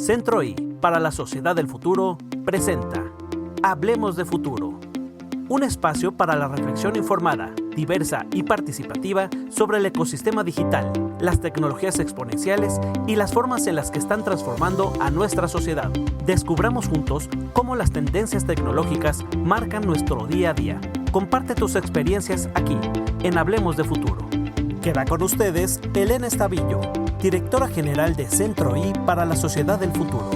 Centro I para la Sociedad del Futuro presenta Hablemos de Futuro, un espacio para la reflexión informada, diversa y participativa sobre el ecosistema digital, las tecnologías exponenciales y las formas en las que están transformando a nuestra sociedad. Descubramos juntos cómo las tendencias tecnológicas marcan nuestro día a día. Comparte tus experiencias aquí, en Hablemos de Futuro. Queda con ustedes Elena Estavillo, directora general de Centro I para la Sociedad del Futuro.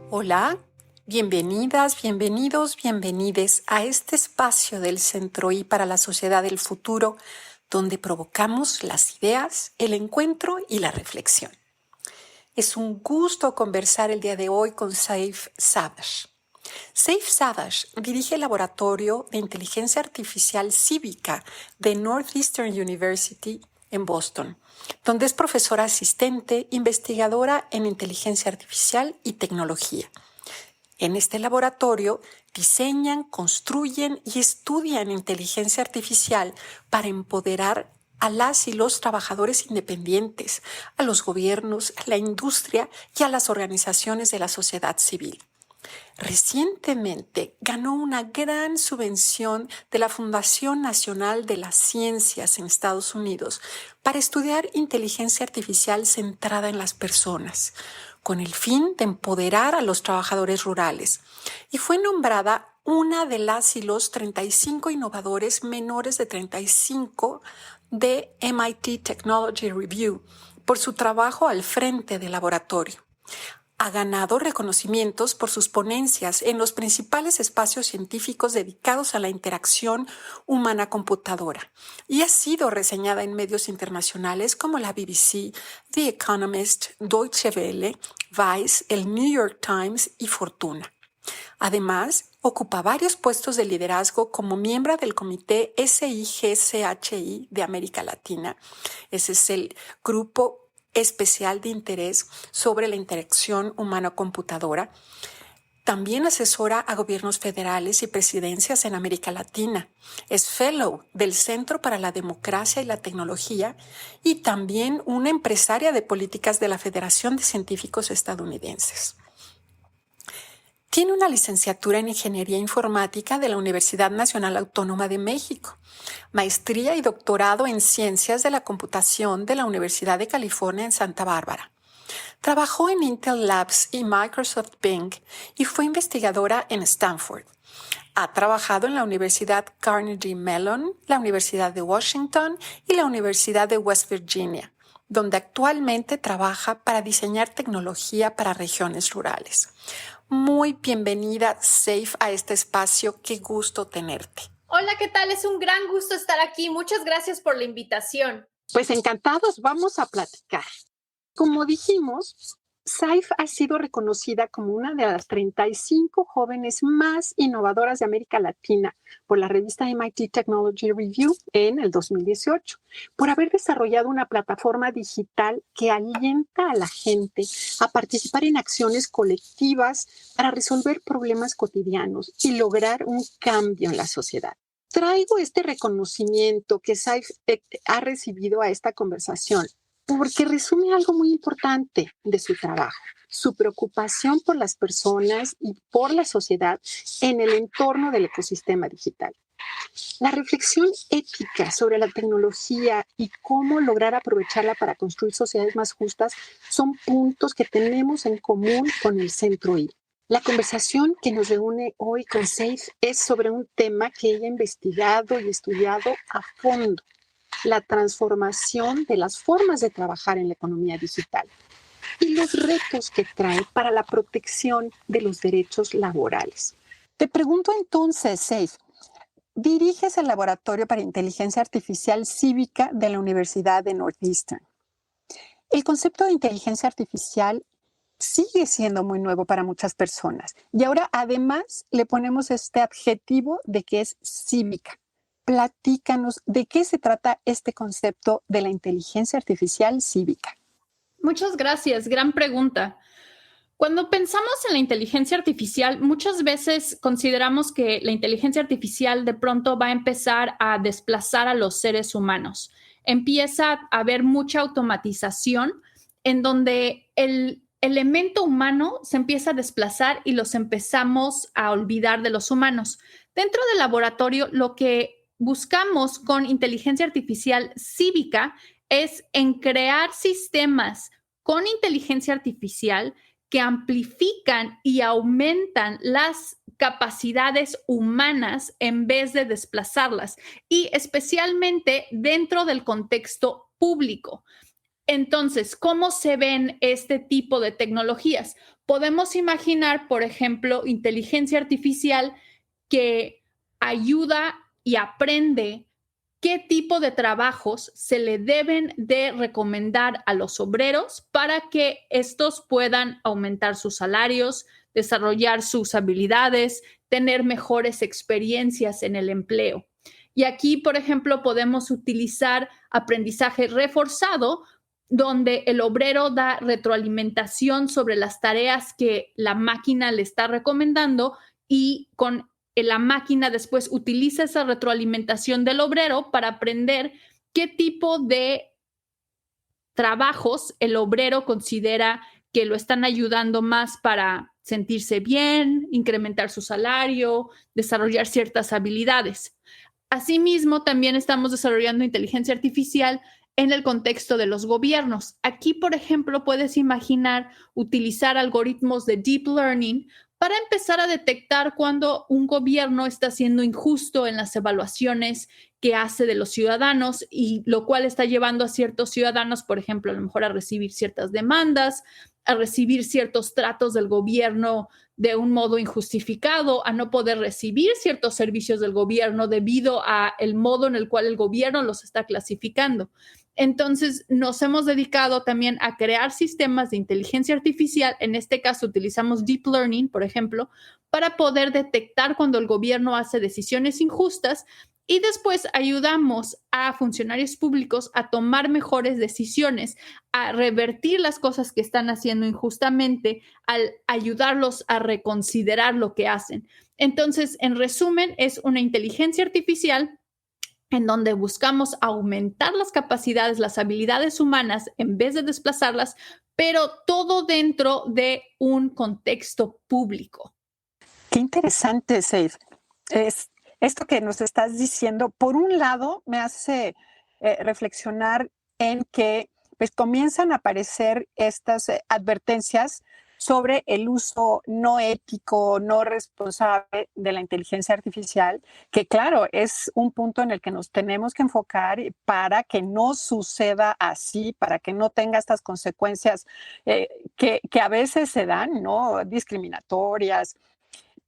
Hola, bienvenidas, bienvenidos, bienvenides a este espacio del Centro I para la Sociedad del Futuro, donde provocamos las ideas, el encuentro y la reflexión. Es un gusto conversar el día de hoy con Saif Savage. Saif Savage dirige el Laboratorio de Inteligencia Artificial Cívica de Northeastern University en Boston, donde es profesora asistente, investigadora en inteligencia artificial y tecnología. En este laboratorio diseñan, construyen y estudian inteligencia artificial para empoderar a las y los trabajadores independientes, a los gobiernos, a la industria y a las organizaciones de la sociedad civil. Recientemente ganó una gran subvención de la Fundación Nacional de las Ciencias en Estados Unidos para estudiar inteligencia artificial centrada en las personas, con el fin de empoderar a los trabajadores rurales, y fue nombrada una de las y los 35 innovadores menores de 35 de MIT Technology Review por su trabajo al frente del laboratorio. Ha ganado reconocimientos por sus ponencias en los principales espacios científicos dedicados a la interacción humana-computadora y ha sido reseñada en medios internacionales como la BBC, The Economist, Deutsche Welle, Vice, el New York Times y Fortuna. Además, ocupa varios puestos de liderazgo como miembro del Comité SIGCHI de América Latina. Ese es el grupo especial de interés sobre la interacción humano-computadora. También asesora a gobiernos federales y presidencias en América Latina. Es fellow del Centro para la Democracia y la Tecnología y también una empresaria de políticas de la Federación de Científicos Estadounidenses. Tiene una licenciatura en Ingeniería Informática de la Universidad Nacional Autónoma de México, maestría y doctorado en Ciencias de la Computación de la Universidad de California en Santa Bárbara. Trabajó en Intel Labs y Microsoft Bing y fue investigadora en Stanford. Ha trabajado en la Universidad Carnegie Mellon, la Universidad de Washington y la Universidad de West Virginia, donde actualmente trabaja para diseñar tecnología para regiones rurales. Muy bienvenida, Saif, a este espacio. Qué gusto tenerte. Hola, ¿qué tal? Es un gran gusto estar aquí. Muchas gracias por la invitación. Pues encantados, vamos a platicar. Como dijimos, Saif ha sido reconocida como una de las 35 jóvenes más innovadoras de América Latina por la revista MIT Technology Review en el 2018, por haber desarrollado una plataforma digital que alienta a la gente a participar en acciones colectivas para resolver problemas cotidianos y lograr un cambio en la sociedad. Traigo este reconocimiento que Saif ha recibido a esta conversación porque resume algo muy importante de su trabajo, su preocupación por las personas y por la sociedad en el entorno del ecosistema digital. La reflexión ética sobre la tecnología y cómo lograr aprovecharla para construir sociedades más justas son puntos que tenemos en común con el Centro I. La conversación que nos reúne hoy con Saif es sobre un tema que ella ha investigado y estudiado a fondo: la transformación de las formas de trabajar en la economía digital y los retos que trae para la protección de los derechos laborales. Te pregunto entonces, Saif, diriges el Laboratorio para Inteligencia Artificial Cívica de la Universidad de Northeastern. El concepto de inteligencia artificial sigue siendo muy nuevo para muchas personas y ahora además le ponemos este adjetivo de que es cívica. Platícanos de qué se trata este concepto de la inteligencia artificial cívica. Muchas gracias, gran pregunta. Cuando pensamos en la inteligencia artificial, muchas veces consideramos que la inteligencia artificial de pronto va a empezar a desplazar a los seres humanos. Empieza a haber mucha automatización en donde el elemento humano se empieza a desplazar y los empezamos a olvidar de los humanos. Dentro del laboratorio, lo que buscamos con inteligencia artificial cívica es en crear sistemas con inteligencia artificial que amplifican y aumentan las capacidades humanas en vez de desplazarlas, y especialmente dentro del contexto público. Entonces, ¿cómo se ven este tipo de tecnologías? Podemos imaginar, por ejemplo, inteligencia artificial que ayuda y aprende qué tipo de trabajos se le deben de recomendar a los obreros para que estos puedan aumentar sus salarios, desarrollar sus habilidades, tener mejores experiencias en el empleo. Y aquí, por ejemplo, podemos utilizar aprendizaje reforzado, donde el obrero da retroalimentación sobre las tareas que la máquina le está recomendando, y con la máquina después utiliza esa retroalimentación del obrero para aprender qué tipo de trabajos el obrero considera que lo están ayudando más para sentirse bien, incrementar su salario, desarrollar ciertas habilidades. Asimismo, también estamos desarrollando inteligencia artificial en el contexto de los gobiernos. Aquí, por ejemplo, puedes imaginar utilizar algoritmos de deep learning para empezar a detectar cuando un gobierno está siendo injusto en las evaluaciones que hace de los ciudadanos, y lo cual está llevando a ciertos ciudadanos, por ejemplo, a lo mejor a recibir ciertas demandas, a recibir ciertos tratos del gobierno de un modo injustificado, a no poder recibir ciertos servicios del gobierno debido a el modo en el cual el gobierno los está clasificando. Entonces, nos hemos dedicado también a crear sistemas de inteligencia artificial. En este caso, utilizamos deep learning, por ejemplo, para poder detectar cuando el gobierno hace decisiones injustas, y después ayudamos a funcionarios públicos a tomar mejores decisiones, a revertir las cosas que están haciendo injustamente, al ayudarlos a reconsiderar lo que hacen. Entonces, en resumen, es una inteligencia artificial en donde buscamos aumentar las capacidades, las habilidades humanas en vez de desplazarlas, pero todo dentro de un contexto público. Qué interesante, Seif. Es esto que nos estás diciendo. Por un lado, me hace reflexionar en que pues comienzan a aparecer estas advertencias sobre el uso no ético, no responsable de la inteligencia artificial, que claro, es un punto en el que nos tenemos que enfocar para que no suceda así, para que no tenga estas consecuencias que a veces se dan, ¿no? Discriminatorias,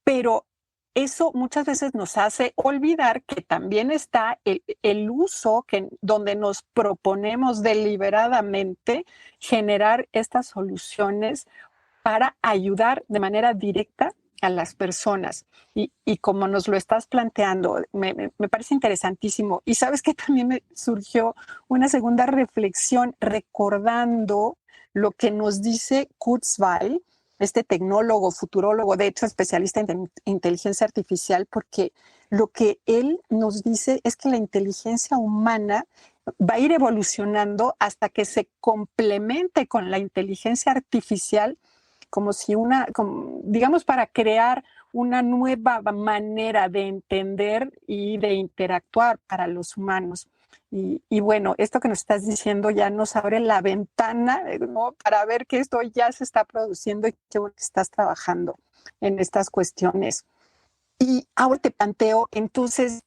pero eso muchas veces nos hace olvidar que también está el uso donde nos proponemos deliberadamente generar estas soluciones para ayudar de manera directa a las personas. Y como nos lo estás planteando, me parece interesantísimo. Y sabes que también me surgió una segunda reflexión recordando lo que nos dice Kurzweil, este tecnólogo, futurólogo, de hecho especialista en inteligencia artificial, porque lo que él nos dice es que la inteligencia humana va a ir evolucionando hasta que se complemente con la inteligencia artificial, como si digamos, para crear una nueva manera de entender y de interactuar para los humanos. Y bueno, esto que nos estás diciendo ya nos abre la ventana, ¿no?, para ver que esto ya se está produciendo y que estás trabajando en estas cuestiones. Y ahora te planteo, entonces,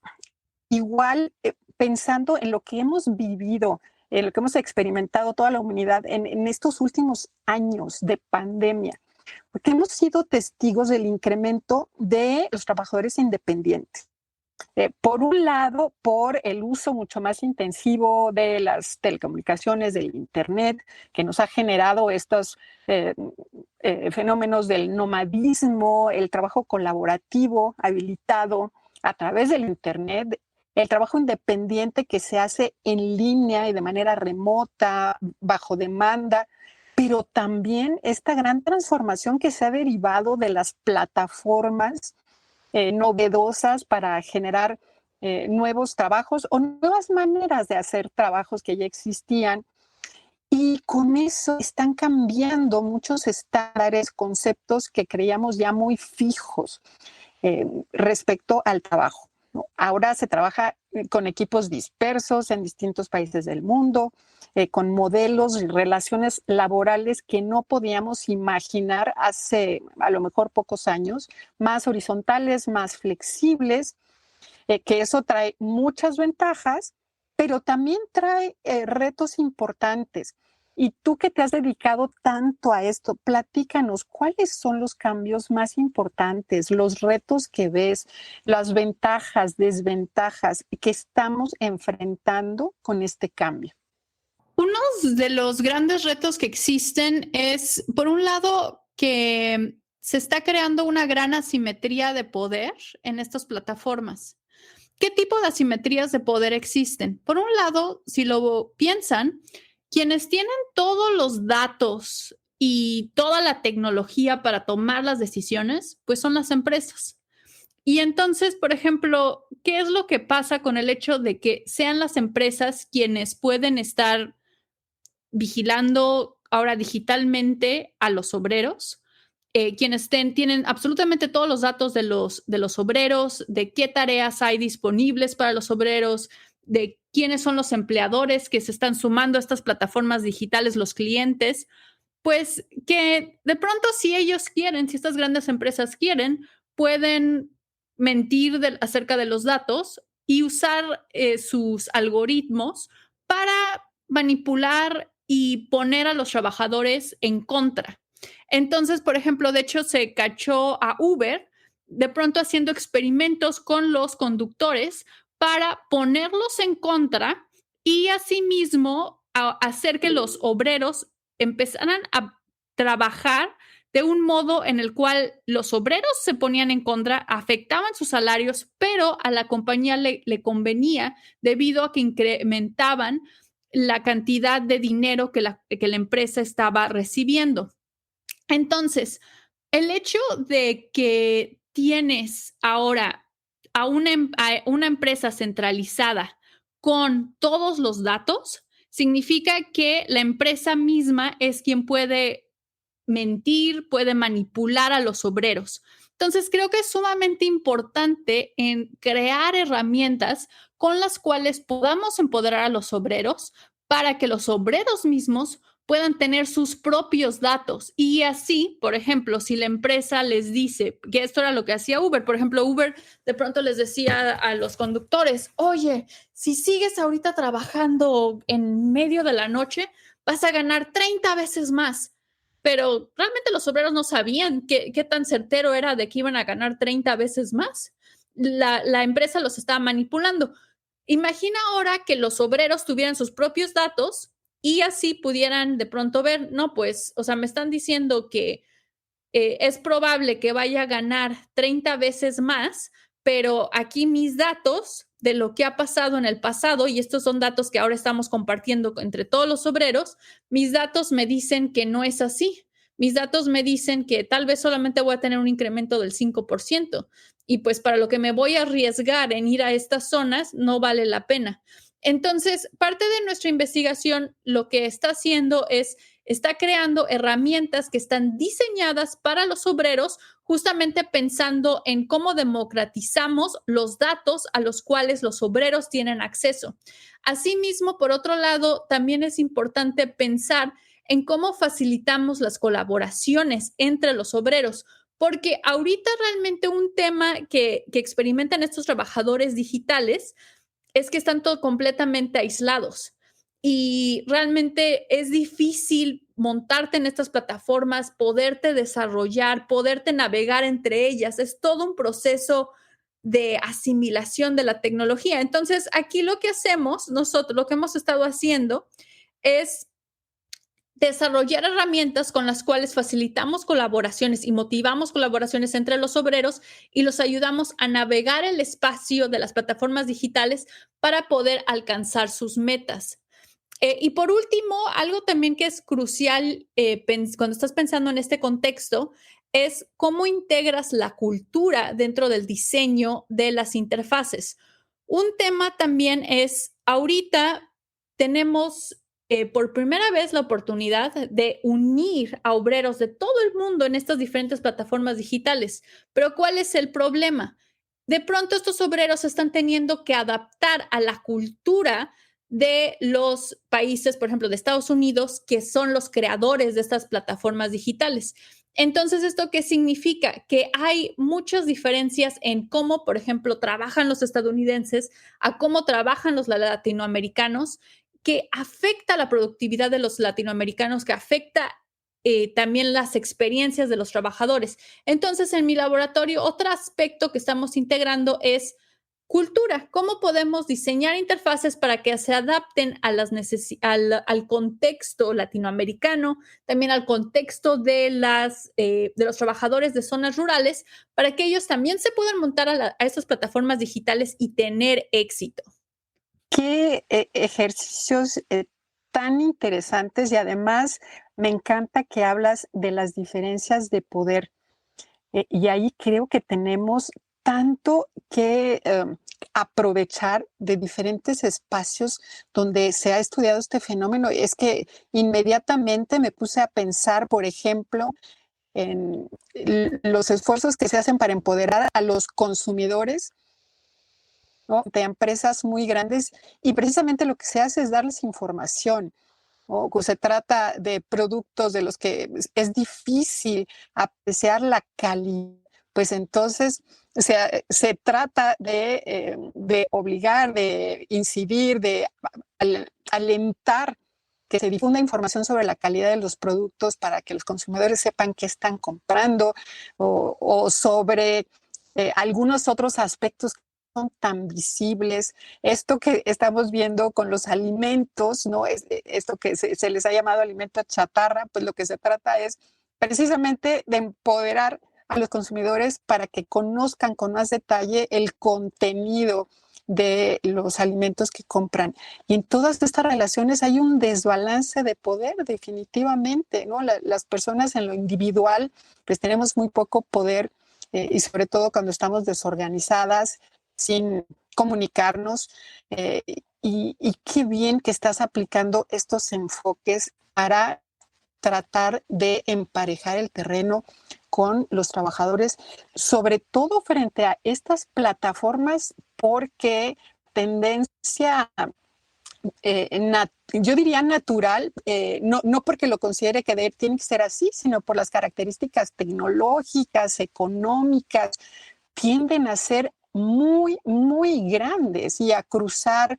igual pensando en lo que hemos vivido, en lo que hemos experimentado toda la humanidad en estos últimos años de pandemia, porque hemos sido testigos del incremento de los trabajadores independientes. Por un lado, por el uso mucho más intensivo de las telecomunicaciones, del Internet, que nos ha generado estos fenómenos del nomadismo, el trabajo colaborativo habilitado a través del Internet, el trabajo independiente que se hace en línea y de manera remota, bajo demanda, pero también esta gran transformación que se ha derivado de las plataformas novedosas para generar nuevos trabajos o nuevas maneras de hacer trabajos que ya existían. Y con eso están cambiando muchos estándares, conceptos que creíamos ya muy fijos respecto al trabajo, ¿no? Ahora se trabaja con equipos dispersos en distintos países del mundo, con modelos y relaciones laborales que no podíamos imaginar hace a lo mejor pocos años, más horizontales, más flexibles, que eso trae muchas ventajas, pero también trae retos importantes. Y tú que te has dedicado tanto a esto, platícanos, ¿cuáles son los cambios más importantes, los retos que ves, las ventajas, desventajas que estamos enfrentando con este cambio? Uno de los grandes retos que existen es, por un lado, que se está creando una gran asimetría de poder en estas plataformas. ¿Qué tipo de asimetrías de poder existen? Por un lado, si lo piensan, quienes tienen todos los datos y toda la tecnología para tomar las decisiones, pues son las empresas. Y entonces, por ejemplo, ¿qué es lo que pasa con el hecho de que sean las empresas quienes pueden estar vigilando ahora digitalmente a los obreros? Quienes tienen absolutamente todos los datos de los obreros, de qué tareas hay disponibles para los obreros, de quiénes son los empleadores que se están sumando a estas plataformas digitales, los clientes, pues que de pronto si ellos quieren, si estas grandes empresas quieren, pueden mentir acerca de los datos y usar sus algoritmos para manipular y poner a los trabajadores en contra. Entonces, por ejemplo, de hecho se cachó a Uber de pronto haciendo experimentos con los conductores para ponerlos en contra y asimismo hacer que los obreros empezaran a trabajar de un modo en el cual los obreros se ponían en contra, afectaban sus salarios, pero a la compañía le convenía debido a que incrementaban la cantidad de dinero que la empresa estaba recibiendo. Entonces, el hecho de que tienes ahora a una empresa centralizada con todos los datos, significa que la empresa misma es quien puede mentir, puede manipular a los obreros. Entonces, creo que es sumamente importante en crear herramientas con las cuales podamos empoderar a los obreros para que los obreros mismos puedan tener sus propios datos. Y así, por ejemplo, si la empresa les dice, que esto era lo que hacía Uber, por ejemplo, Uber de pronto les decía a los conductores, oye, si sigues ahorita trabajando en medio de la noche, vas a ganar 30 veces más. Pero realmente los obreros no sabían qué tan certero era de que iban a ganar 30 veces más. La empresa los estaba manipulando. Imagina ahora que los obreros tuvieran sus propios datos y así pudieran de pronto ver, no, pues, o sea, me están diciendo que es probable que vaya a ganar 30 veces más, pero aquí mis datos de lo que ha pasado en el pasado, y estos son datos que ahora estamos compartiendo entre todos los obreros, mis datos me dicen que no es así. Mis datos me dicen que tal vez solamente voy a tener un incremento del 5% y pues para lo que me voy a arriesgar en ir a estas zonas no vale la pena. Entonces, parte de nuestra investigación lo que está haciendo es, está creando herramientas que están diseñadas para los obreros, justamente pensando en cómo democratizamos los datos a los cuales los obreros tienen acceso. Asimismo, por otro lado, también es importante pensar en cómo facilitamos las colaboraciones entre los obreros, porque ahorita realmente un tema que experimentan estos trabajadores digitales es que están todos completamente aislados y realmente es difícil montarte en estas plataformas, poderte desarrollar, poderte navegar entre ellas. Es todo un proceso de asimilación de la tecnología. Entonces, aquí lo que hacemos nosotros, lo que hemos estado haciendo es desarrollar herramientas con las cuales facilitamos colaboraciones y motivamos colaboraciones entre los obreros y los ayudamos a navegar el espacio de las plataformas digitales para poder alcanzar sus metas. Y por último, algo también que es crucial cuando estás pensando en este contexto es cómo integras la cultura dentro del diseño de las interfaces. Un tema también es, ahorita tenemos por primera vez la oportunidad de unir a obreros de todo el mundo en estas diferentes plataformas digitales. Pero ¿cuál es el problema? De pronto estos obreros están teniendo que adaptar a la cultura de los países, por ejemplo, de Estados Unidos, que son los creadores de estas plataformas digitales. Entonces, ¿esto qué significa? Que hay muchas diferencias en cómo, por ejemplo, trabajan los estadounidenses a cómo trabajan los latinoamericanos, que afecta la productividad de los latinoamericanos, que afecta también las experiencias de los trabajadores. Entonces, en mi laboratorio, otro aspecto que estamos integrando es cultura. ¿Cómo podemos diseñar interfaces para que se adapten a al contexto latinoamericano, también al contexto de los trabajadores de zonas rurales, para que ellos también se puedan montar a estas plataformas digitales y tener éxito? Qué ejercicios tan interesantes, y además me encanta que hablas de las diferencias de poder. Y ahí creo que tenemos tanto que aprovechar de diferentes espacios donde se ha estudiado este fenómeno. Es que inmediatamente me puse a pensar, por ejemplo, en los esfuerzos que se hacen para empoderar a los consumidores, ¿no?, de empresas muy grandes, y precisamente lo que se hace es darles información, ¿no? O se trata de productos de los que es difícil apreciar la calidad, pues entonces se trata de obligar, de incidir, de alentar que se difunda información sobre la calidad de los productos para que los consumidores sepan qué están comprando, o sobre algunos otros aspectos son tan visibles. Esto que estamos viendo con los alimentos, ¿no? Esto que se les ha llamado alimento chatarra, pues lo que se trata es precisamente de empoderar a los consumidores para que conozcan con más detalle el contenido de los alimentos que compran. Y en todas estas relaciones hay un desbalance de poder, definitivamente, ¿no? Las personas en lo individual, pues tenemos muy poco poder, y sobre todo cuando estamos desorganizadas, sin comunicarnos, y qué bien que estás aplicando estos enfoques para tratar de emparejar el terreno con los trabajadores, sobre todo frente a estas plataformas, porque tendencia, yo diría natural, no porque lo considere que tiene que ser así, sino por las características tecnológicas, económicas, tienden a ser muy, muy grandes y a cruzar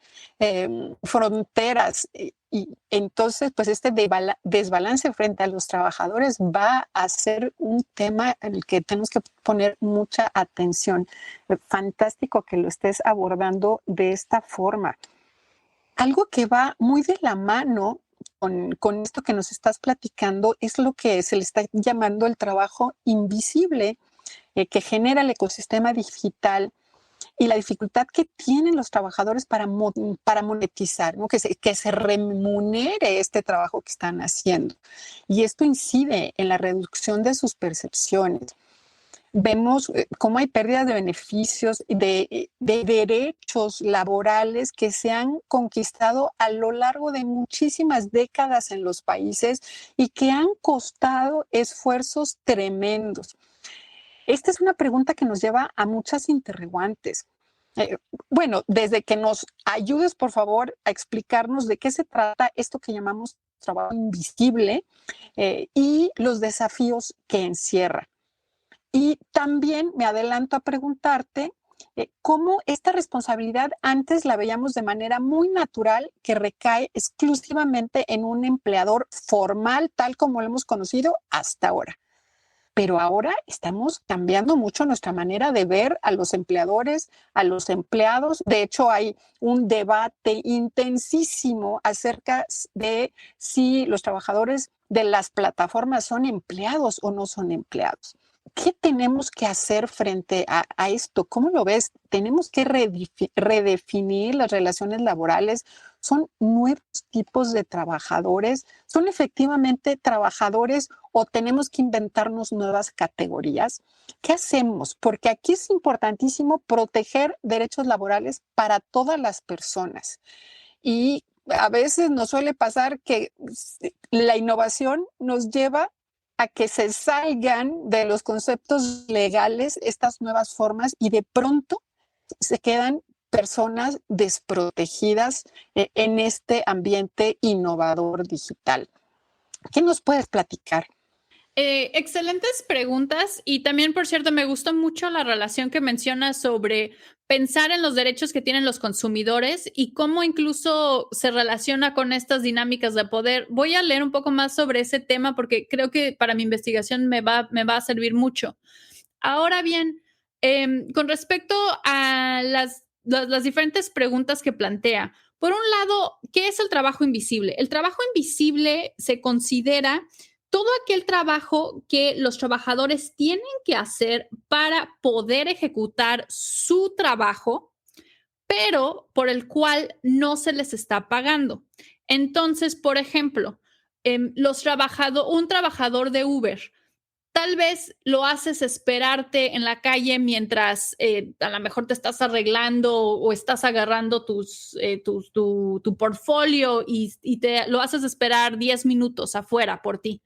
fronteras. Y entonces, pues este desbalance frente a los trabajadores va a ser un tema en el que tenemos que poner mucha atención. Fantástico que lo estés abordando de esta forma. Algo que va muy de la mano con esto que nos estás platicando es lo que se le está llamando el trabajo invisible, que genera el ecosistema digital, y la dificultad que tienen los trabajadores para monetizar, ¿no? Que se remunere este trabajo que están haciendo. Y esto incide en la reducción de sus percepciones. Vemos cómo hay pérdidas de beneficios, de derechos laborales que se han conquistado a lo largo de muchísimas décadas en los países y que han costado esfuerzos tremendos. Esta es una pregunta que nos lleva a muchas interrogantes. Bueno, desde que nos ayudes, por favor, a explicarnos de qué se trata esto que llamamos trabajo invisible, y los desafíos que encierra. Y también me adelanto a preguntarte cómo esta responsabilidad antes la veíamos de manera muy natural, que recae exclusivamente en un empleador formal, tal como lo hemos conocido hasta ahora. Pero ahora estamos cambiando mucho nuestra manera de ver a los empleadores, a los empleados. De hecho, hay un debate intensísimo acerca de si los trabajadores de las plataformas son empleados o no son empleados. ¿Qué tenemos que hacer frente a esto? ¿Cómo lo ves? ¿Tenemos que redefinir las relaciones laborales? ¿Son nuevos tipos de trabajadores? ¿Son efectivamente trabajadores o tenemos que inventarnos nuevas categorías? ¿Qué hacemos? Porque aquí es importantísimo proteger derechos laborales para todas las personas. Y a veces nos suele pasar que la innovación nos lleva a que se salgan de los conceptos legales estas nuevas formas y de pronto se quedan personas desprotegidas en este ambiente innovador digital. ¿Qué nos puedes platicar? Excelentes preguntas y también, por cierto, me gustó mucho la relación que mencionas sobre pensar en los derechos que tienen los consumidores y cómo incluso se relaciona con estas dinámicas de poder. Voy a leer un poco más sobre ese tema porque creo que para mi investigación me va a servir mucho. Ahora bien, con respecto a las diferentes preguntas que plantea, por un lado, ¿qué es el trabajo invisible? El trabajo invisible se considera todo aquel trabajo que los trabajadores tienen que hacer para poder ejecutar su trabajo, pero por el cual no se les está pagando. Entonces, por ejemplo, un trabajador de Uber, tal vez lo haces esperarte en la calle mientras a lo mejor te estás arreglando o estás agarrando tu portfolio y te lo haces esperar 10 minutos afuera por ti.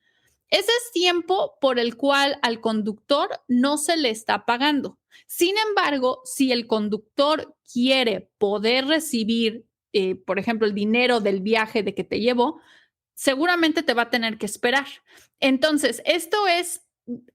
Ese es tiempo por el cual al conductor no se le está pagando. Sin embargo, si el conductor quiere poder recibir, por ejemplo, el dinero del viaje de que te llevó, seguramente te va a tener que esperar. Entonces, aquí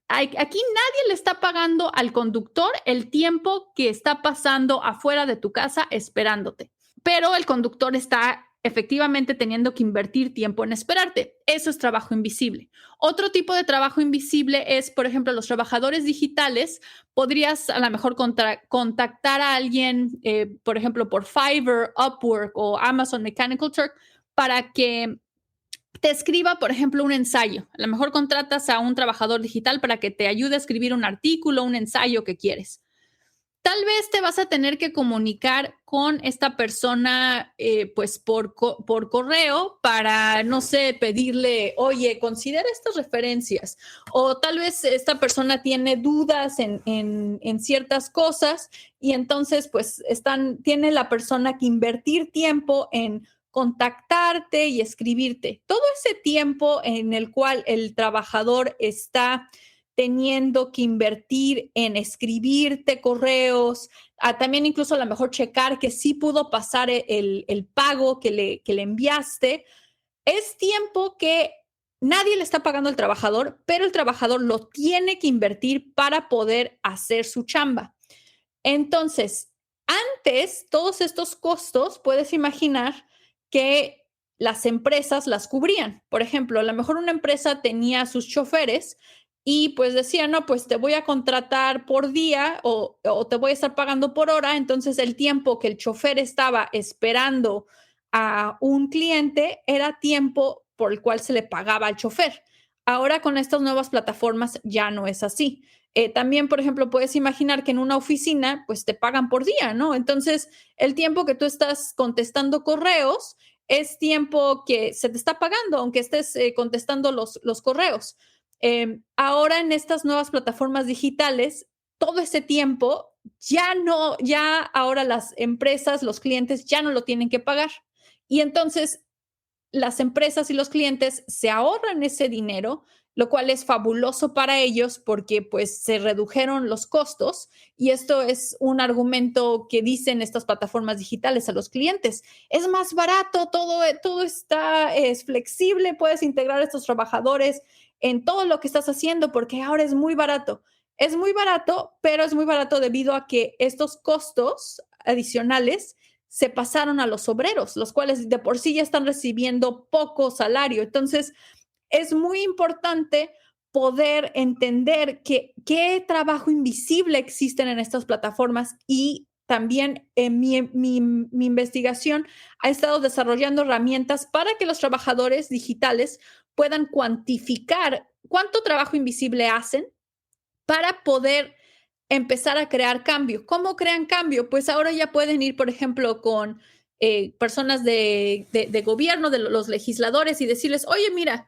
nadie le está pagando al conductor el tiempo que está pasando afuera de tu casa esperándote, pero el conductor está efectivamente teniendo que invertir tiempo en esperarte. Eso es trabajo invisible. Otro tipo de trabajo invisible es, por ejemplo, los trabajadores digitales. Podrías a lo mejor contactar a alguien, por ejemplo, por Fiverr, Upwork o Amazon Mechanical Turk para que te escriba, por ejemplo, un ensayo. A lo mejor contratas a un trabajador digital para que te ayude a escribir un artículo, un ensayo que quieres. Tal vez te vas a tener que comunicar con esta persona pues por correo para, no sé, pedirle, oye, considera estas referencias. O tal vez esta persona tiene dudas en ciertas cosas y entonces pues tiene la persona que invertir tiempo en contactarte y escribirte. Todo ese tiempo en el cual el trabajador está teniendo que invertir en escribirte correos, también incluso a lo mejor checar que sí pudo pasar el pago que le enviaste, es tiempo que nadie le está pagando al trabajador, pero el trabajador lo tiene que invertir para poder hacer su chamba. Entonces, antes, todos estos costos, puedes imaginar que las empresas las cubrían. Por ejemplo, a lo mejor una empresa tenía sus choferes y pues decía, no, pues te voy a contratar por día o te voy a estar pagando por hora. Entonces el tiempo que el chofer estaba esperando a un cliente era tiempo por el cual se le pagaba al chofer. Ahora con estas nuevas plataformas ya no es así. También, por ejemplo, puedes imaginar que en una oficina pues te pagan por día, ¿no? Entonces el tiempo que tú estás contestando correos es tiempo que se te está pagando, aunque estés contestando los correos. Ahora en estas nuevas plataformas digitales, todo ese tiempo ya ahora las empresas, los clientes ya no lo tienen que pagar. Y entonces las empresas y los clientes se ahorran ese dinero, lo cual es fabuloso para ellos porque pues se redujeron los costos y esto es un argumento que dicen estas plataformas digitales a los clientes. Es más barato, todo es flexible, puedes integrar a estos trabajadores en todo lo que estás haciendo porque ahora es muy barato. Es muy barato, pero es muy barato debido a que estos costos adicionales se pasaron a los obreros, los cuales de por sí ya están recibiendo poco salario. Entonces, es muy importante poder entender qué trabajo invisible existen en estas plataformas y también mi investigación ha estado desarrollando herramientas para que los trabajadores digitales puedan cuantificar cuánto trabajo invisible hacen para poder empezar a crear cambio. ¿Cómo crean cambio? Pues ahora ya pueden ir, por ejemplo, con personas de gobierno, de los legisladores y decirles, oye, mira,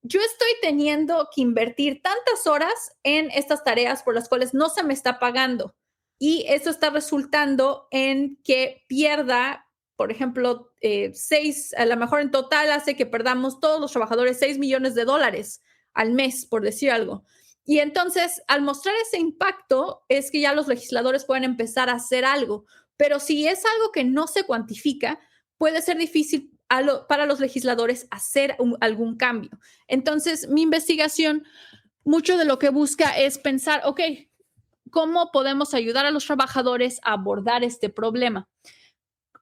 yo estoy teniendo que invertir tantas horas en estas tareas por las cuales no se me está pagando y eso está resultando en que pierda por ejemplo, a lo mejor en total hace que perdamos todos los trabajadores $6 millones al mes, por decir algo. Y entonces, al mostrar ese impacto, es que ya los legisladores pueden empezar a hacer algo. Pero si es algo que no se cuantifica, puede ser difícil para los legisladores hacer algún cambio. Entonces, mi investigación, mucho de lo que busca es pensar, ok, ¿cómo podemos ayudar a los trabajadores a abordar este problema?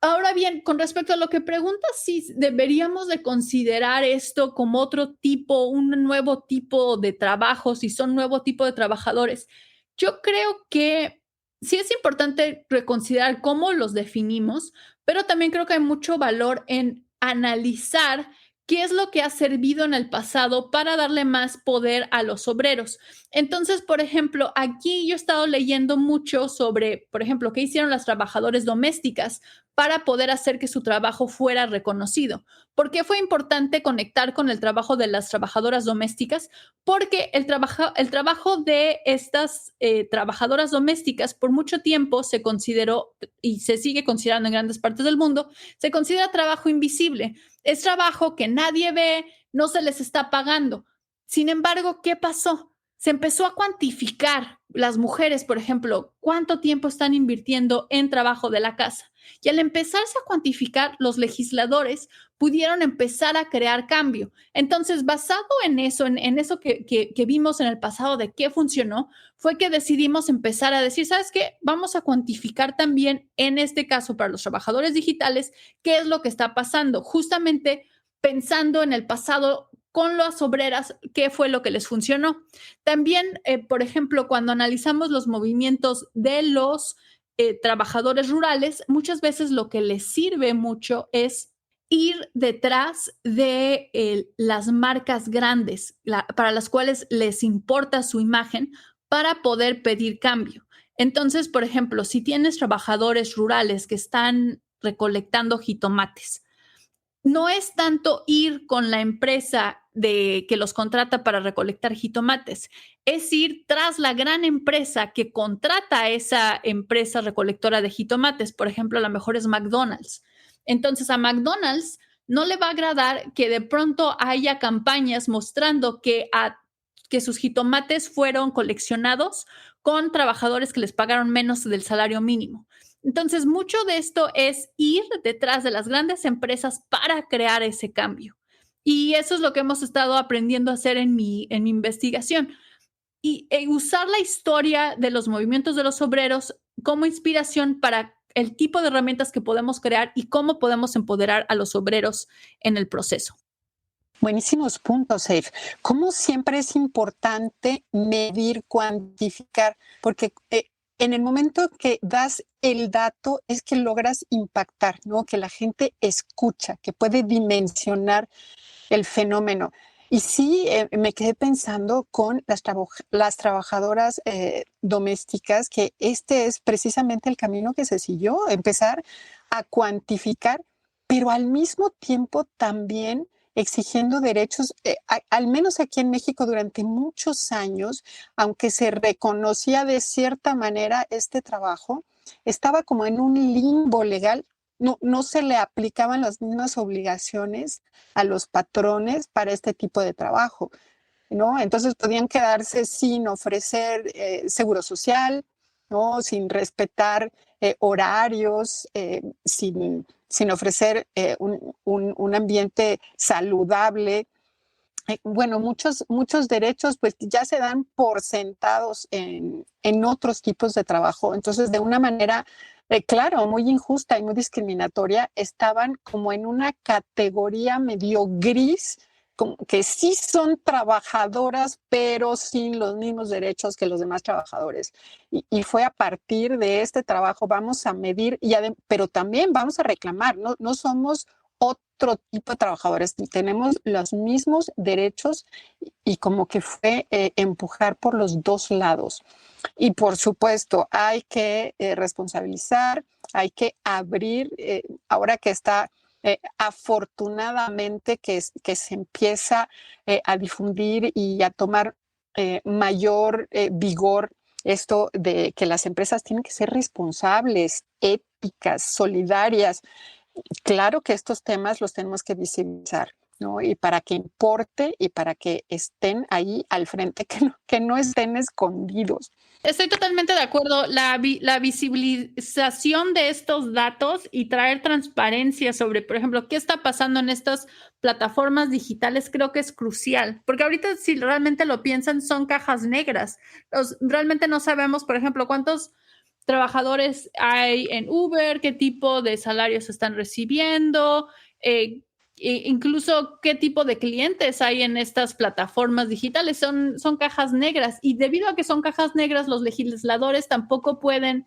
Ahora bien, con respecto a lo que preguntas, si deberíamos de considerar esto como otro tipo, un nuevo tipo de trabajo, si son nuevo tipo de trabajadores, yo creo que sí es importante reconsiderar cómo los definimos, pero también creo que hay mucho valor en analizar qué es lo que ha servido en el pasado para darle más poder a los obreros. Entonces, por ejemplo, aquí yo he estado leyendo mucho sobre, por ejemplo, qué hicieron las trabajadoras domésticas para poder hacer que su trabajo fuera reconocido. ¿Por qué fue importante conectar con el trabajo de las trabajadoras domésticas? Porque el trabajo de estas trabajadoras domésticas por mucho tiempo se consideró y se sigue considerando en grandes partes del mundo, se considera trabajo invisible. Es trabajo que nadie ve, no se les está pagando. Sin embargo, ¿qué pasó? Se empezó a cuantificar las mujeres, por ejemplo, cuánto tiempo están invirtiendo en trabajo de la casa. Y al empezarse a cuantificar, los legisladores pudieron empezar a crear cambio. Entonces, basado en eso, en eso que vimos en el pasado de qué funcionó, fue que decidimos empezar a decir, ¿sabes qué? Vamos a cuantificar también, en este caso, para los trabajadores digitales, qué es lo que está pasando. Justamente pensando en el pasado con las obreras, qué fue lo que les funcionó. También, por ejemplo, cuando analizamos los movimientos de los trabajadores rurales, muchas veces lo que les sirve mucho es ir detrás de las marcas grandes para las cuales les importa su imagen para poder pedir cambio. Entonces, por ejemplo, si tienes trabajadores rurales que están recolectando jitomates, no es tanto ir con la empresa que los contrata para recolectar jitomates, es ir tras la gran empresa que contrata a esa empresa recolectora de jitomates. Por ejemplo, a lo mejor es McDonald's. Entonces, a McDonald's no le va a agradar que de pronto haya campañas mostrando que sus jitomates fueron coleccionados con trabajadores que les pagaron menos del salario mínimo. Entonces, mucho de esto es ir detrás de las grandes empresas para crear ese cambio. Y eso es lo que hemos estado aprendiendo a hacer en mi investigación. Y usar la historia de los movimientos de los obreros como inspiración para el tipo de herramientas que podemos crear y cómo podemos empoderar a los obreros en el proceso. Buenísimos puntos, Seif. Como siempre es importante medir, cuantificar, porque en el momento que das el dato es que logras impactar, ¿no? Que la gente escucha, que puede dimensionar el fenómeno. Y sí, me quedé pensando con las trabajadoras domésticas, que este es precisamente el camino que se siguió, empezar a cuantificar, pero al mismo tiempo también exigiendo derechos, al menos aquí en México durante muchos años, aunque se reconocía de cierta manera este trabajo, estaba como en un limbo legal, no se le aplicaban las mismas obligaciones a los patrones para este tipo de trabajo, ¿no? Entonces podían quedarse sin ofrecer seguro social, ¿no? Sin respetar horarios, sin ofrecer un ambiente saludable. Bueno, muchos derechos pues ya se dan por sentados en otros tipos de trabajo. Entonces, de una manera, claro, muy injusta y muy discriminatoria, estaban como en una categoría medio gris, como que sí son trabajadoras, pero sin los mismos derechos que los demás trabajadores. Y fue a partir de este trabajo, vamos a medir, pero también vamos a reclamar, no somos otro tipo de trabajadores, tenemos los mismos derechos y como que fue empujar por los dos lados. Y por supuesto, hay que responsabilizar, hay que abrir, ahora que está afortunadamente que se empieza a difundir y a tomar mayor vigor esto de que las empresas tienen que ser responsables, éticas, solidarias. Claro que estos temas los tenemos que visibilizar, ¿no? Y para que importe y para que estén ahí al frente, que no estén escondidos. Estoy totalmente de acuerdo. La visibilización de estos datos y traer transparencia sobre, por ejemplo, qué está pasando en estas plataformas digitales creo que es crucial, porque ahorita si realmente lo piensan son cajas negras. Realmente no sabemos, por ejemplo, cuántos trabajadores hay en Uber, qué tipo de salarios están recibiendo, incluso qué tipo de clientes hay en estas plataformas digitales. Son cajas negras y debido a que son cajas negras, los legisladores tampoco pueden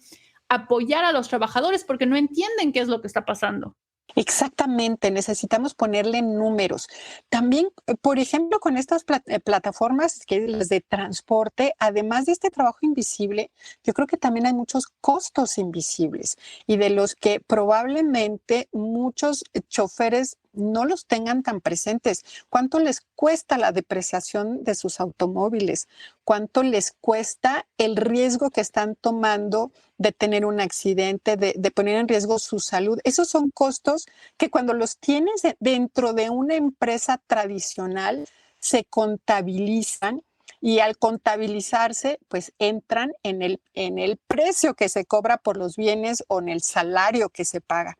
apoyar a los trabajadores porque no entienden qué es lo que está pasando. Exactamente, necesitamos ponerle números. También, por ejemplo, con estas plataformas que las de transporte, además de este trabajo invisible, yo creo que también hay muchos costos invisibles y de los que probablemente muchos choferes no los tengan tan presentes. ¿Cuánto les cuesta la depreciación de sus automóviles? ¿Cuánto les cuesta el riesgo que están tomando de tener un accidente, de poner en riesgo su salud? Esos son costos que cuando los tienes dentro de una empresa tradicional se contabilizan y al contabilizarse, pues entran en el precio que se cobra por los bienes o en el salario que se paga.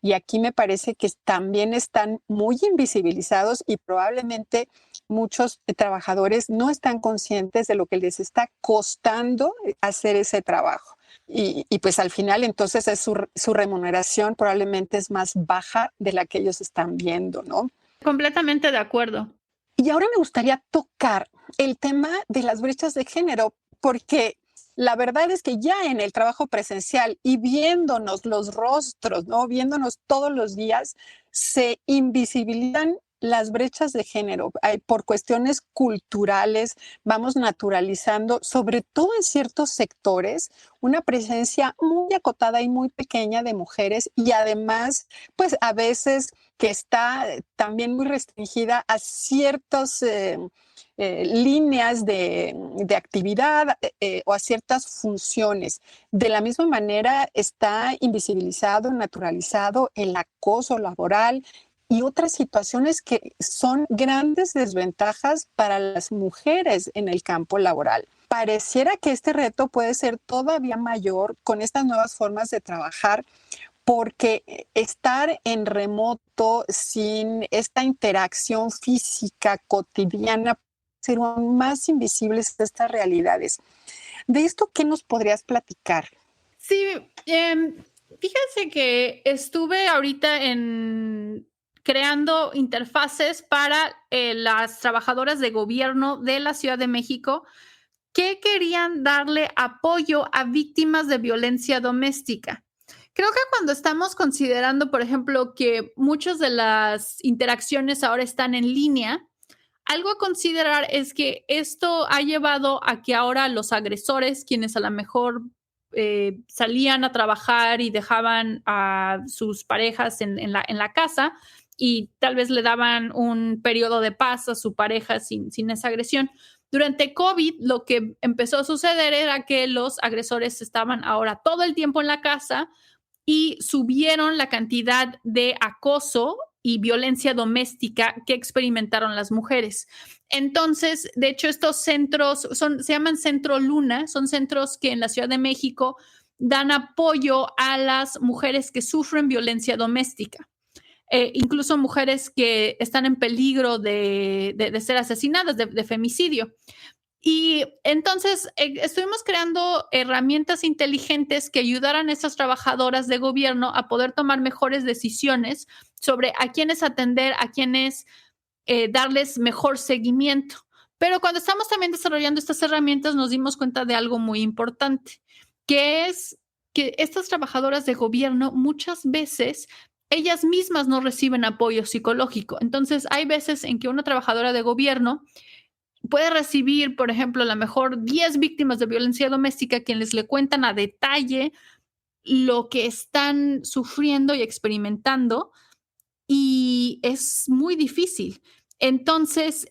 Y aquí me parece que también están muy invisibilizados y probablemente muchos trabajadores no están conscientes de lo que les está costando hacer ese trabajo. Y pues al final entonces su remuneración probablemente es más baja de la que ellos están viendo, ¿no? Completamente de acuerdo. Y ahora me gustaría tocar el tema de las brechas de género, porque la verdad es que ya en el trabajo presencial y viéndonos los rostros, ¿no? Viéndonos todos los días, se invisibilizan las brechas de género. Por cuestiones culturales, vamos naturalizando, sobre todo en ciertos sectores, una presencia muy acotada y muy pequeña de mujeres y además, pues a veces que está también muy restringida a ciertas líneas de actividad o a ciertas funciones. De la misma manera está invisibilizado, naturalizado el acoso laboral y otras situaciones que son grandes desventajas para las mujeres en el campo laboral. Pareciera que este reto puede ser todavía mayor con estas nuevas formas de trabajar, porque estar en remoto sin esta interacción física cotidiana ser aún más invisibles estas realidades. ¿De esto qué nos podrías platicar? Sí, fíjense que estuve ahorita creando interfaces para las trabajadoras de gobierno de la Ciudad de México que querían darle apoyo a víctimas de violencia doméstica. Creo que cuando estamos considerando, por ejemplo, que muchas de las interacciones ahora están en línea, algo a considerar es que esto ha llevado a que ahora los agresores, quienes a lo mejor salían a trabajar y dejaban a sus parejas en la casa y tal vez le daban un periodo de paz a su pareja sin esa agresión. Durante COVID, lo que empezó a suceder era que los agresores estaban ahora todo el tiempo en la casa y subieron la cantidad de acoso y violencia doméstica que experimentaron las mujeres. Entonces, de hecho, estos centros se llaman Centro Luna, son centros que en la Ciudad de México dan apoyo a las mujeres que sufren violencia doméstica. Incluso mujeres que están en peligro de ser asesinadas, de femicidio. Y entonces estuvimos creando herramientas inteligentes que ayudaran a estas trabajadoras de gobierno a poder tomar mejores decisiones sobre a quiénes atender, a quiénes darles mejor seguimiento. Pero cuando estamos también desarrollando estas herramientas nos dimos cuenta de algo muy importante, que es que estas trabajadoras de gobierno muchas veces ellas mismas no reciben apoyo psicológico. Entonces hay veces en que una trabajadora de gobierno puede recibir, por ejemplo, a lo mejor 10 víctimas de violencia doméstica quienes le cuentan a detalle lo que están sufriendo y experimentando y es muy difícil. Entonces,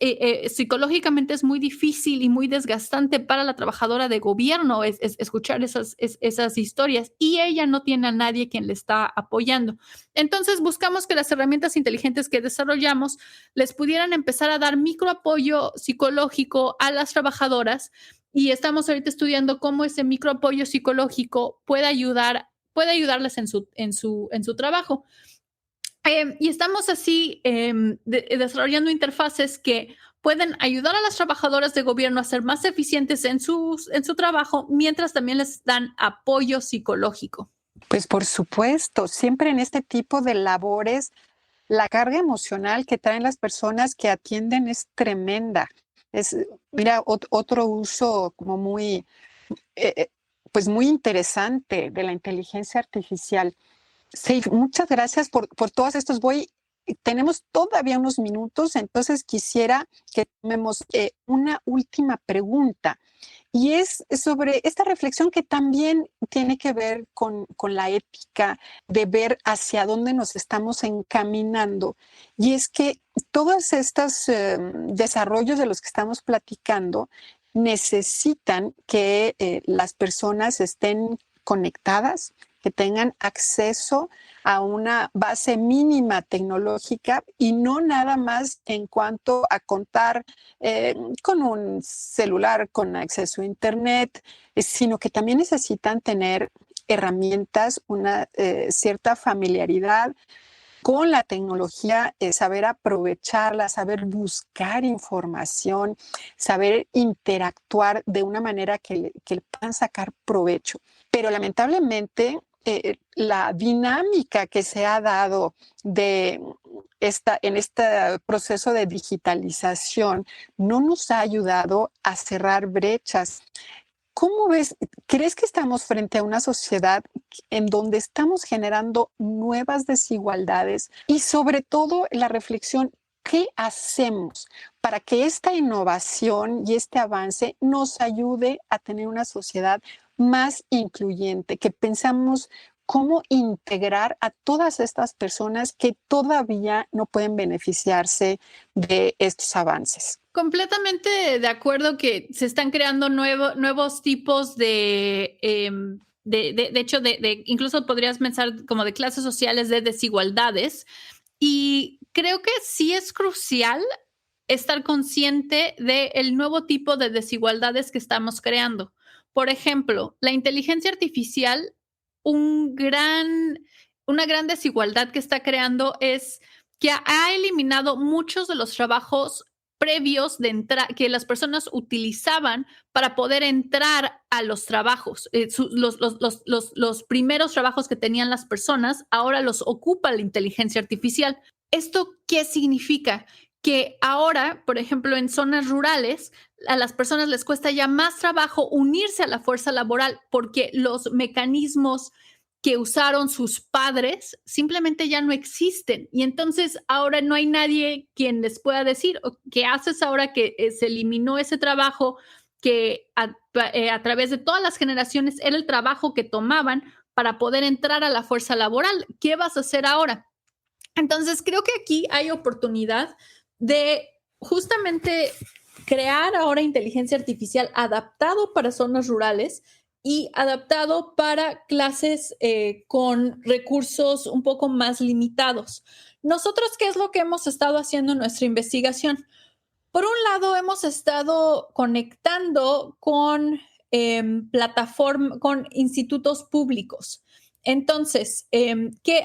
psicológicamente es muy difícil y muy desgastante para la trabajadora de gobierno escuchar esas historias, y ella no tiene a nadie quien le está apoyando. Entonces, buscamos que las herramientas inteligentes que desarrollamos les pudieran empezar a dar microapoyo psicológico a las trabajadoras, y estamos ahorita estudiando cómo ese microapoyo psicológico puede ayudarles en su trabajo. Y estamos así desarrollando interfaces que pueden ayudar a las trabajadoras de gobierno a ser más eficientes en su trabajo, mientras también les dan apoyo psicológico. Pues por supuesto, siempre en este tipo de labores, la carga emocional que traen las personas que atienden es tremenda. Mira, otro uso como pues muy interesante de la inteligencia artificial. Sí, muchas gracias por todos estos. Tenemos todavía unos minutos, entonces quisiera que tomemos una última pregunta, y es sobre esta reflexión que también tiene que ver con la ética, de ver hacia dónde nos estamos encaminando. Y es que todos estos desarrollos de los que estamos platicando necesitan que las personas estén conectadas, que tengan acceso a una base mínima tecnológica, y no nada más en cuanto a contar con un celular con acceso a Internet, sino que también necesitan tener herramientas, una cierta familiaridad con la tecnología, saber aprovecharla, saber buscar información, saber interactuar de una manera que le puedan sacar provecho. Pero lamentablemente, la dinámica que se ha dado en este proceso de digitalización no nos ha ayudado a cerrar brechas. ¿Cómo ves? ¿Crees que estamos frente a una sociedad en donde estamos generando nuevas desigualdades? Y sobre todo la reflexión, ¿qué hacemos para que esta innovación y este avance nos ayude a tener una sociedad más incluyente, que pensamos cómo integrar a todas estas personas que todavía no pueden beneficiarse de estos avances? Completamente de acuerdo que se están creando nuevos tipos de hecho, incluso podrías pensar como de clases sociales, de desigualdades. Y creo que sí es crucial estar consciente del nuevo tipo de desigualdades que estamos creando. Por ejemplo, la inteligencia artificial, una gran desigualdad que está creando es que ha eliminado muchos de los trabajos previos que las personas utilizaban para poder entrar a los trabajos. Los primeros trabajos que tenían las personas ahora los ocupa la inteligencia artificial. ¿Esto qué significa? Que ahora, por ejemplo, en zonas rurales, a las personas les cuesta ya más trabajo unirse a la fuerza laboral, porque los mecanismos que usaron sus padres simplemente ya no existen. Y entonces ahora no hay nadie quien les pueda decir, ¿qué haces ahora que se eliminó ese trabajo que a través de todas las generaciones era el trabajo que tomaban para poder entrar a la fuerza laboral? ¿Qué vas a hacer ahora? Entonces creo que aquí hay oportunidad de justamente crear ahora inteligencia artificial adaptado para zonas rurales y adaptado para clases con recursos un poco más limitados. Nosotros, ¿qué es lo que hemos estado haciendo en nuestra investigación? Por un lado, hemos estado conectando con con institutos públicos. Entonces,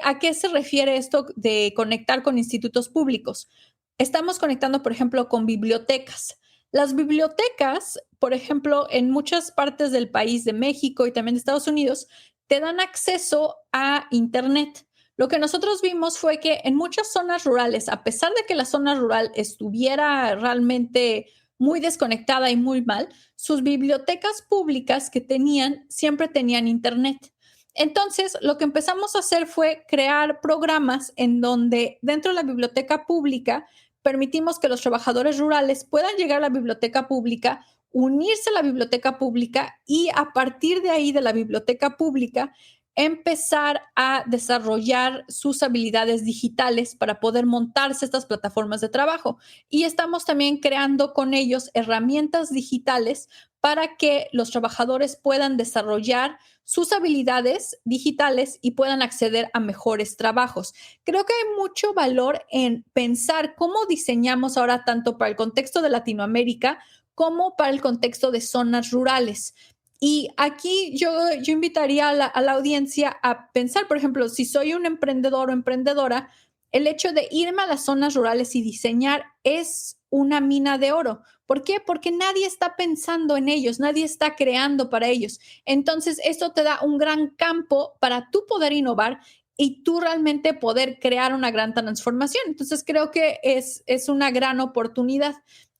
¿a qué se refiere esto de conectar con institutos públicos? Estamos conectando, por ejemplo, con bibliotecas. Las bibliotecas, por ejemplo, en muchas partes del país, de México y también de Estados Unidos, te dan acceso a Internet. Lo que nosotros vimos fue que en muchas zonas rurales, a pesar de que la zona rural estuviera realmente muy desconectada y muy mal, sus bibliotecas públicas que tenían siempre tenían Internet. Entonces, lo que empezamos a hacer fue crear programas en donde dentro de la biblioteca pública permitimos que los trabajadores rurales puedan llegar a la biblioteca pública, unirse a la biblioteca pública y a partir de ahí de la biblioteca pública empezar a desarrollar sus habilidades digitales para poder montarse estas plataformas de trabajo. Y estamos también creando con ellos herramientas digitales para que los trabajadores puedan desarrollar sus habilidades digitales y puedan acceder a mejores trabajos. Creo que hay mucho valor en pensar cómo diseñamos ahora tanto para el contexto de Latinoamérica como para el contexto de zonas rurales. Y aquí yo invitaría a la audiencia a pensar, por ejemplo, si soy un emprendedor o emprendedora, el hecho de irme a las zonas rurales y diseñar es una mina de oro. ¿Por qué? Porque nadie está pensando en ellos, nadie está creando para ellos. Entonces, esto te da un gran campo para tú poder innovar y tú realmente poder crear una gran transformación. Entonces, creo que es una gran oportunidad.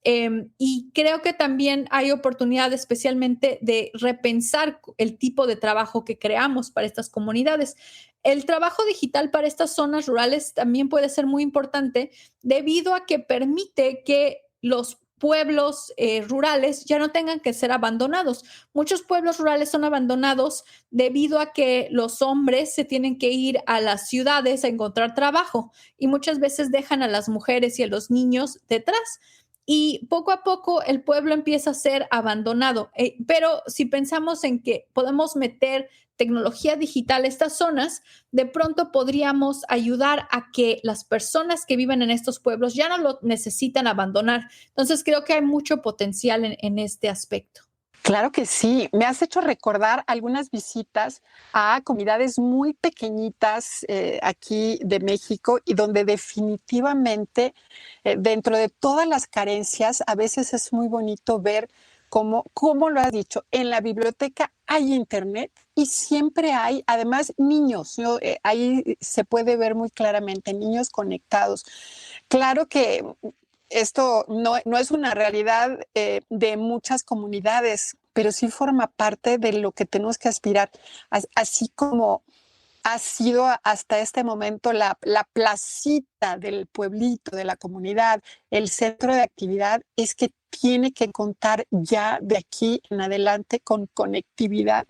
Y creo que también hay oportunidad especialmente de repensar el tipo de trabajo que creamos para estas comunidades. El trabajo digital para estas zonas rurales también puede ser muy importante debido a que permite que los pueblos rurales ya no tengan que ser abandonados. Muchos pueblos rurales son abandonados debido a que los hombres se tienen que ir a las ciudades a encontrar trabajo y muchas veces dejan a las mujeres y a los niños detrás. Y poco a poco el pueblo empieza a ser abandonado. Pero si pensamos en que podemos meter tecnología digital a estas zonas, de pronto podríamos ayudar a que las personas que viven en estos pueblos ya no lo necesitan abandonar. Entonces creo que hay mucho potencial en este aspecto. Claro que sí. Me has hecho recordar algunas visitas a comunidades muy pequeñitas aquí de México y donde definitivamente dentro de todas las carencias a veces es muy bonito ver cómo lo has dicho, en la biblioteca hay internet y siempre hay además niños, ¿no? Ahí se puede ver muy claramente niños conectados. Claro que esto no es una realidad de muchas comunidades, pero sí forma parte de lo que tenemos que aspirar, así como ha sido hasta este momento la placita del pueblito, de la comunidad, el centro de actividad, es que tiene que contar ya de aquí en adelante con conectividad.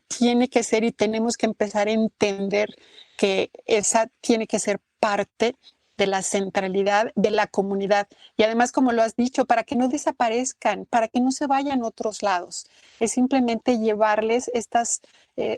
Tiene que ser y tenemos que empezar a entender que esa tiene que ser parte de la centralidad de la comunidad. Y además, como lo has dicho, para que no desaparezcan, para que no se vayan a otros lados. Es simplemente llevarles estas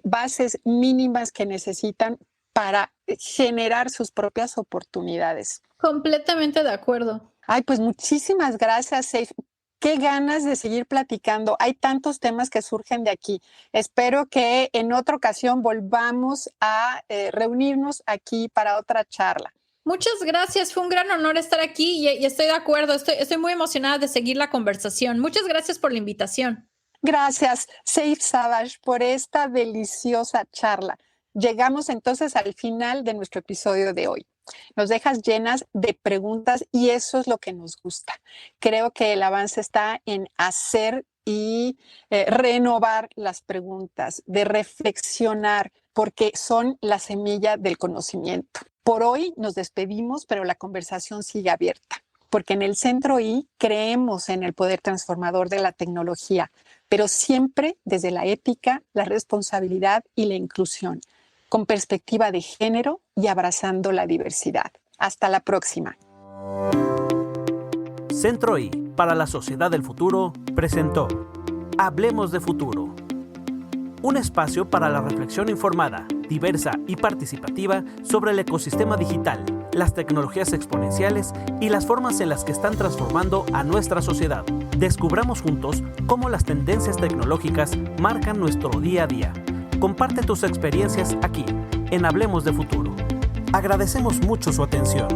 bases mínimas que necesitan para generar sus propias oportunidades. Completamente de acuerdo. Ay, pues muchísimas gracias, Seif. Qué ganas de seguir platicando. Hay tantos temas que surgen de aquí. Espero que en otra ocasión volvamos a reunirnos aquí para otra charla. Muchas gracias, fue un gran honor estar aquí y estoy de acuerdo, estoy muy emocionada de seguir la conversación. Muchas gracias por la invitación. Gracias, Seif Savage, por esta deliciosa charla. Llegamos entonces al final de nuestro episodio de hoy. Nos dejas llenas de preguntas y eso es lo que nos gusta. Creo que el avance está en hacer y renovar las preguntas, de reflexionar, porque son la semilla del conocimiento. Por hoy nos despedimos, pero la conversación sigue abierta, porque en el Centro I creemos en el poder transformador de la tecnología, pero siempre desde la ética, la responsabilidad y la inclusión, con perspectiva de género y abrazando la diversidad. Hasta la próxima. Centro I, para la sociedad del futuro, presentó Hablemos de Futuro. Un espacio para la reflexión informada, diversa y participativa sobre el ecosistema digital, las tecnologías exponenciales y las formas en las que están transformando a nuestra sociedad. Descubramos juntos cómo las tendencias tecnológicas marcan nuestro día a día. Comparte tus experiencias aquí, en Hablemos de Futuro. Agradecemos mucho su atención.